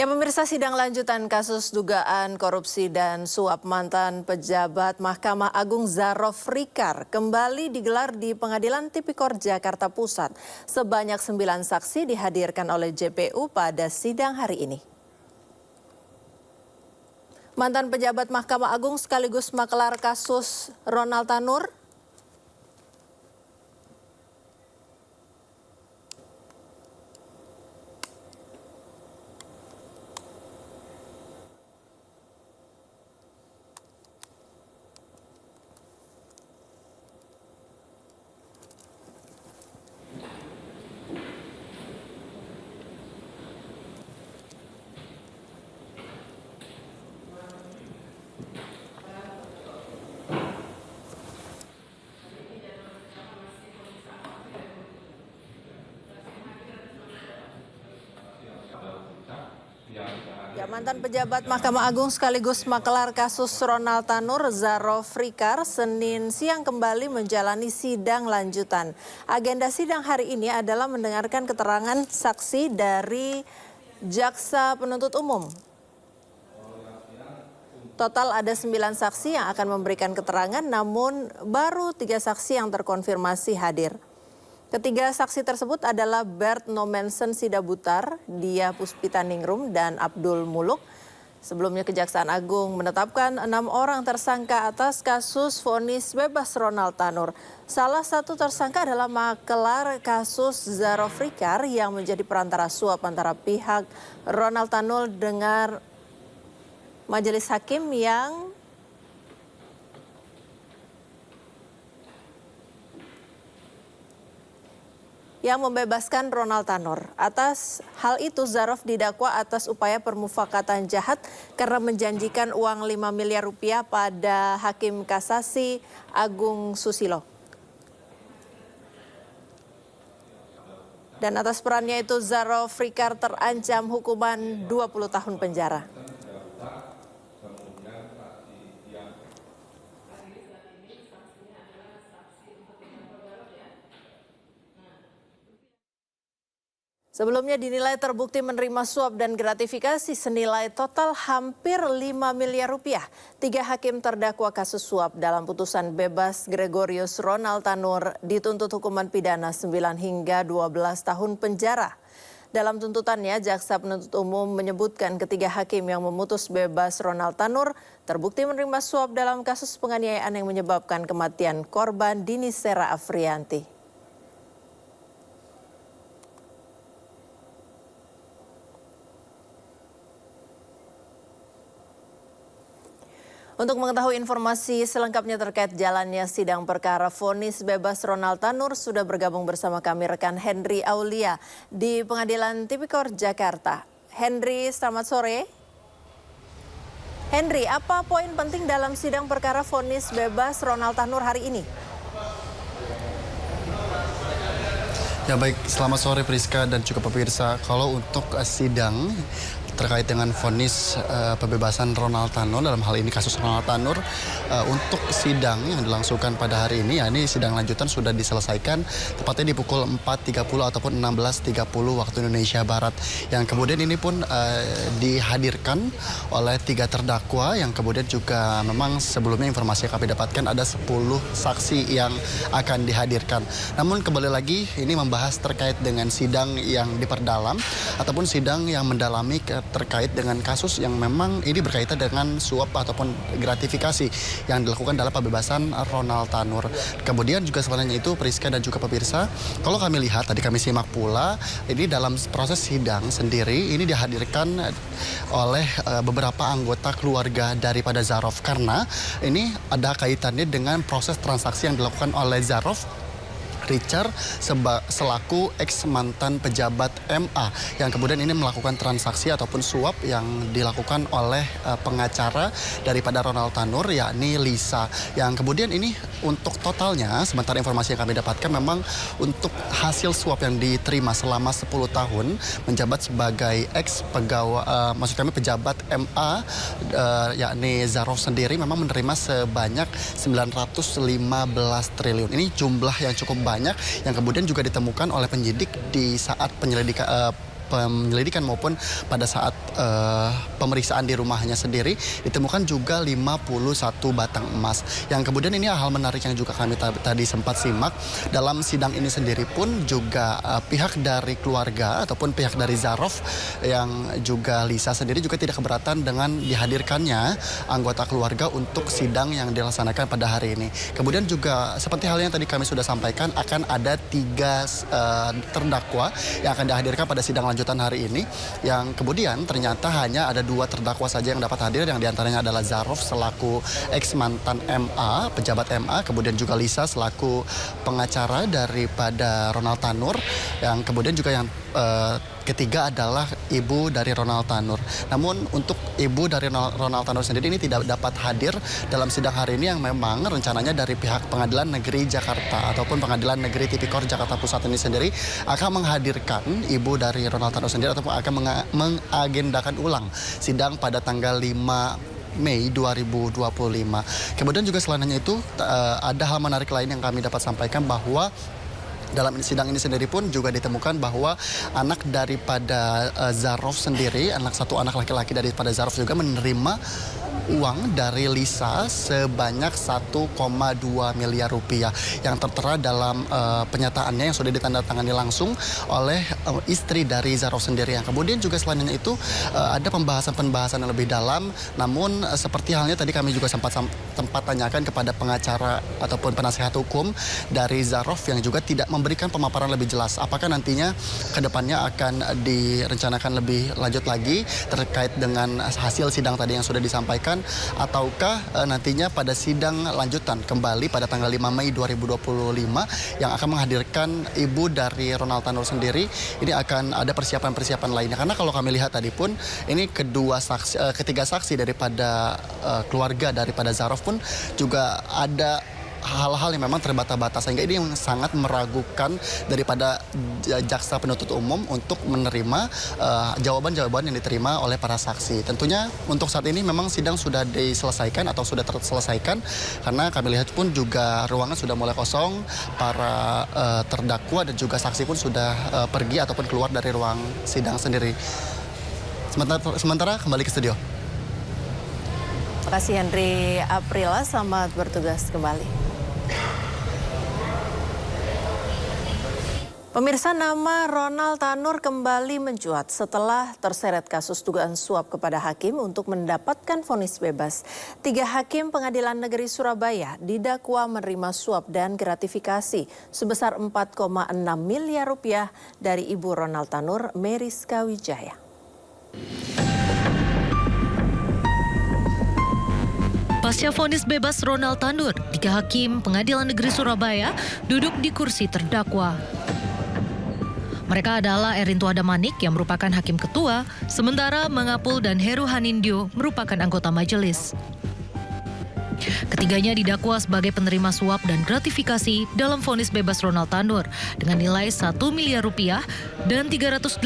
Ya, pemirsa, sidang lanjutan kasus dugaan korupsi dan suap mantan pejabat Mahkamah Agung Zarof Rikar kembali digelar di Pengadilan Tipikor Jakarta Pusat. Sebanyak 9 saksi dihadirkan oleh JPU pada sidang hari ini. Mantan pejabat Mahkamah Agung sekaligus makelar kasus Ronald Tanur, mantan pejabat Mahkamah Agung sekaligus makelar kasus Ronald Tanur, Zarof Rikar, Senin siang kembali menjalani sidang lanjutan. Agenda sidang hari ini adalah mendengarkan keterangan saksi dari Jaksa Penuntut Umum. Total ada 9 saksi yang akan memberikan keterangan, namun baru 3 saksi yang terkonfirmasi hadir. Ketiga saksi tersebut adalah Bert Nomensen Sidabutar, Dia Puspitaningrum, dan Abdul Muluk. Sebelumnya Kejaksaan Agung menetapkan 6 orang tersangka atas kasus vonis bebas Ronald Tanur. Salah satu tersangka adalah makelar kasus Zarof Rikar yang menjadi perantara suap antara pihak Ronald Tanur dengan majelis hakim yang membebaskan Ronald Tanur. Atas hal itu, Zarof didakwa atas upaya permufakatan jahat karena menjanjikan uang 5 miliar rupiah pada Hakim Kasasi Agung Susilo. Dan atas perannya itu, Zarof Rikar terancam hukuman 20 tahun penjara. Sebelumnya dinilai terbukti menerima suap dan gratifikasi senilai total hampir 5 miliar rupiah. 3 hakim terdakwa kasus suap dalam putusan bebas Gregorius Ronald Tanur dituntut hukuman pidana 9 hingga 12 tahun penjara. Dalam tuntutannya, Jaksa Penuntut Umum menyebutkan ketiga hakim yang memutus bebas Ronald Tanur terbukti menerima suap dalam kasus penganiayaan yang menyebabkan kematian korban Dini Sera Afrianti. Untuk mengetahui informasi selengkapnya terkait jalannya sidang perkara vonis bebas Ronald Tanur, sudah bergabung bersama kami rekan Henry Aulia di Pengadilan Tipikor Jakarta. Henry, selamat sore. Henry, apa poin penting dalam sidang perkara vonis bebas Ronald Tanur hari ini? Ya baik, selamat sore Priska dan juga pemirsa. Kalau untuk sidang terkait dengan vonis pembebasan Ronald Tanur, dalam hal ini kasus Ronald Tanur, untuk sidang yang dilangsungkan pada hari ini, ya ini sidang lanjutan sudah diselesaikan tepatnya di pukul 4.30 ataupun 16.30 waktu Indonesia Barat. Yang kemudian ini pun dihadirkan oleh 3 terdakwa yang kemudian juga memang sebelumnya informasi yang kami dapatkan ada 10 saksi yang akan dihadirkan. Namun kembali lagi ini membahas terkait dengan sidang yang diperdalam ataupun sidang yang mendalami terkait dengan kasus yang memang ini berkaitan dengan suap ataupun gratifikasi yang dilakukan dalam pembebasan Ronald Tanur. Kemudian juga sebenarnya itu Priska dan juga pemirsa, kalau kami lihat tadi kami simak pula ini dalam proses sidang sendiri ini dihadirkan oleh beberapa anggota keluarga daripada Zarof karena ini ada kaitannya dengan proses transaksi yang dilakukan oleh Zarof Richard selaku ex mantan pejabat MA yang kemudian ini melakukan transaksi ataupun suap yang dilakukan oleh pengacara daripada Ronald Tanur yakni Lisa, yang kemudian ini untuk totalnya sementara informasi yang kami dapatkan memang untuk hasil suap yang diterima selama 10 tahun menjabat sebagai ex pegawai maksud kami pejabat MA yakni Zarof sendiri memang menerima sebanyak 915 triliun. Ini jumlah yang cukup banyak yang kemudian juga ditemukan oleh penyidik di saat penyelidikan penyelidikan maupun pada saat pemeriksaan di rumahnya sendiri ditemukan juga 51 batang emas. Yang kemudian ini hal menarik yang juga kami tadi sempat simak dalam sidang ini sendiri pun juga pihak dari keluarga ataupun pihak dari Zarof yang juga Lisa sendiri juga tidak keberatan dengan dihadirkannya anggota keluarga untuk sidang yang dilaksanakan pada hari ini. Kemudian juga seperti hal yang tadi kami sudah sampaikan akan ada 3 terdakwa yang akan dihadirkan pada sidang lanjutan hari ini, yang kemudian ternyata hanya ada 2 terdakwa saja yang dapat hadir, yang diantaranya adalah Zarof selaku ex mantan MA, pejabat MA, kemudian juga Lisa selaku pengacara daripada Ronald Tanur, yang kemudian juga yang ketiga adalah ibu dari Ronald Tanur. Namun untuk ibu dari Ronald Tanur sendiri ini tidak dapat hadir dalam sidang hari ini, yang memang rencananya dari pihak Pengadilan Negeri Jakarta ataupun Pengadilan Negeri Tipikor Jakarta Pusat ini sendiri akan menghadirkan ibu dari Ronald Tanur sendiri ataupun akan mengagendakan ulang sidang pada tanggal 5 Mei 2025. Kemudian juga selain itu ada hal menarik lain yang kami dapat sampaikan bahwa dalam sidang ini sendiri pun juga ditemukan bahwa anak daripada Zarof sendiri, satu anak laki-laki daripada Zarof juga menerima uang dari Lisa sebanyak 1,2 miliar rupiah yang tertera dalam penyataannya yang sudah ditandatangani langsung oleh istri dari Zarof sendiri. Yang kemudian juga selain itu ada pembahasan yang lebih dalam, namun seperti halnya tadi kami juga sempat tanyakan kepada pengacara ataupun penasihat hukum dari Zarof yang juga tidak memberikan pemaparan lebih jelas apakah nantinya kedepannya akan direncanakan lebih lanjut lagi terkait dengan hasil sidang tadi yang sudah disampaikan, ataukah nantinya pada sidang lanjutan kembali pada tanggal 5 Mei 2025 yang akan menghadirkan ibu dari Ronald Tanur sendiri. Ini akan ada persiapan-persiapan lainnya, karena kalau kami lihat tadi pun ini ketiga saksi daripada keluarga daripada Zarof pun juga ada hal-hal yang memang terbata-bata, sehingga ini yang sangat meragukan daripada jaksa penuntut umum untuk menerima jawaban-jawaban yang diterima oleh para saksi. Tentunya untuk saat ini memang sidang sudah diselesaikan atau sudah terselesaikan, karena kami lihat pun juga ruangan sudah mulai kosong, para terdakwa dan juga saksi pun sudah pergi ataupun keluar dari ruang sidang sendiri. Sementara kembali ke studio. Terima kasih Henry Aprila, selamat bertugas kembali. Pemirsa, nama Ronald Tanur kembali mencuat setelah terseret kasus dugaan suap kepada hakim untuk mendapatkan vonis bebas. 3 hakim Pengadilan Negeri Surabaya didakwa menerima suap dan gratifikasi sebesar 4,6 miliar rupiah dari ibu Ronald Tanur, Meriska Wijaya. Pasca vonis bebas Ronald Tanur, 3 hakim Pengadilan Negeri Surabaya duduk di kursi terdakwa. Mereka adalah Erinto Adamanik yang merupakan hakim ketua, sementara Mangapul dan Heru Hanindyo merupakan anggota majelis. Ketiganya didakwa sebagai penerima suap dan gratifikasi dalam vonis bebas Ronald Tanur dengan nilai 1 miliar rupiah dan 308.000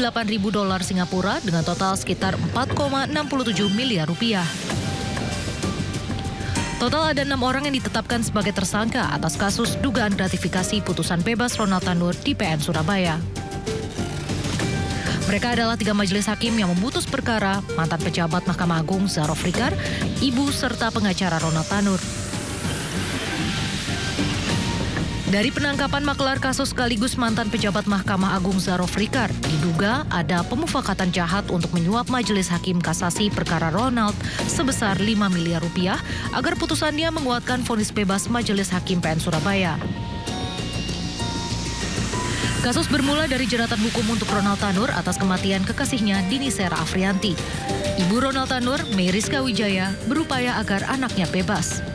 dolar Singapura dengan total sekitar 4,67 miliar rupiah. Total ada 6 orang yang ditetapkan sebagai tersangka atas kasus dugaan gratifikasi putusan bebas Ronald Tanur di PN Surabaya. Mereka adalah 3 majelis hakim yang memutus perkara mantan pejabat Mahkamah Agung Zarof Rikar, ibu serta pengacara Ronald Tanur. Dari penangkapan makelar kasus sekaligus mantan pejabat Mahkamah Agung Zarof Rikar, diduga ada pemufakatan jahat untuk menyuap majelis hakim kasasi perkara Ronald sebesar 5 miliar rupiah agar putusannya menguatkan vonis bebas majelis hakim PN Surabaya. Kasus bermula dari jeratan hukum untuk Ronald Tanur atas kematian kekasihnya Dini Sera Afrianti. Ibu Ronald Tanur, Meriska Wijaya, berupaya agar anaknya bebas.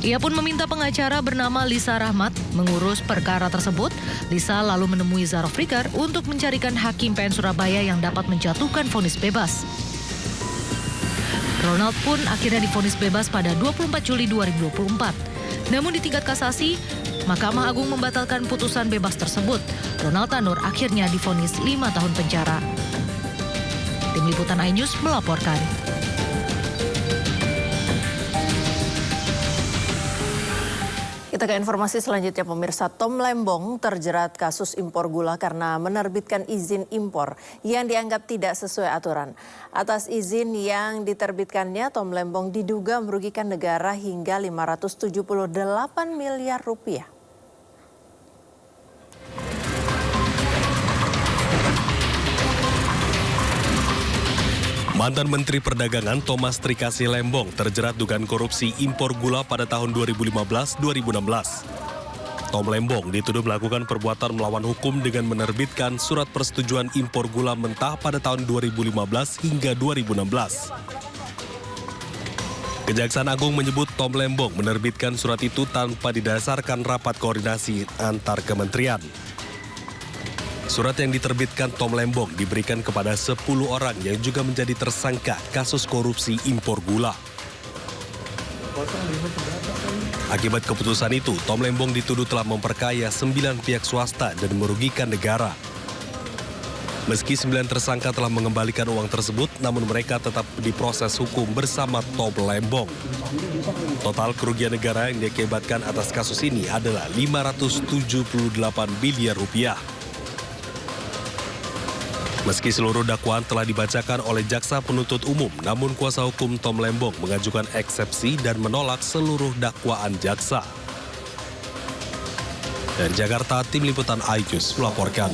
Ia pun meminta pengacara bernama Lisa Rahmat mengurus perkara tersebut. Lisa lalu menemui Zarof Rikar untuk mencarikan hakim PN Surabaya yang dapat menjatuhkan vonis bebas. Ronald pun akhirnya divonis bebas pada 24 Juli 2024. Namun di tingkat kasasi, Mahkamah Agung membatalkan putusan bebas tersebut. Ronald Tanur akhirnya divonis 5 tahun penjara. Tim Liputan iNews melaporkan. Kita Kita ke informasi selanjutnya, pemirsa. Tom Lembong terjerat kasus impor gula karena menerbitkan izin impor yang dianggap tidak sesuai aturan. Atas izin yang diterbitkannya, Tom Lembong diduga merugikan negara hingga 578 miliar rupiah. Mantan Menteri Perdagangan Thomas Trikasih Lembong terjerat dugaan korupsi impor gula pada tahun 2015-2016. Tom Lembong dituduh melakukan perbuatan melawan hukum dengan menerbitkan surat persetujuan impor gula mentah pada tahun 2015 hingga 2016. Kejaksaan Agung menyebut Tom Lembong menerbitkan surat itu tanpa didasarkan rapat koordinasi antar kementerian. Surat yang diterbitkan Tom Lembong diberikan kepada 10 orang yang juga menjadi tersangka kasus korupsi impor gula. Akibat keputusan itu, Tom Lembong dituduh telah memperkaya 9 pihak swasta dan merugikan negara. Meski 9 tersangka telah mengembalikan uang tersebut, namun mereka tetap diproses hukum bersama Tom Lembong. Total kerugian negara yang diakibatkan atas kasus ini adalah 578 miliar rupiah. Meski seluruh dakwaan telah dibacakan oleh jaksa penuntut umum, namun kuasa hukum Tom Lembong mengajukan eksepsi dan menolak seluruh dakwaan jaksa. Dari Jakarta, Tim Liputan iNews melaporkan.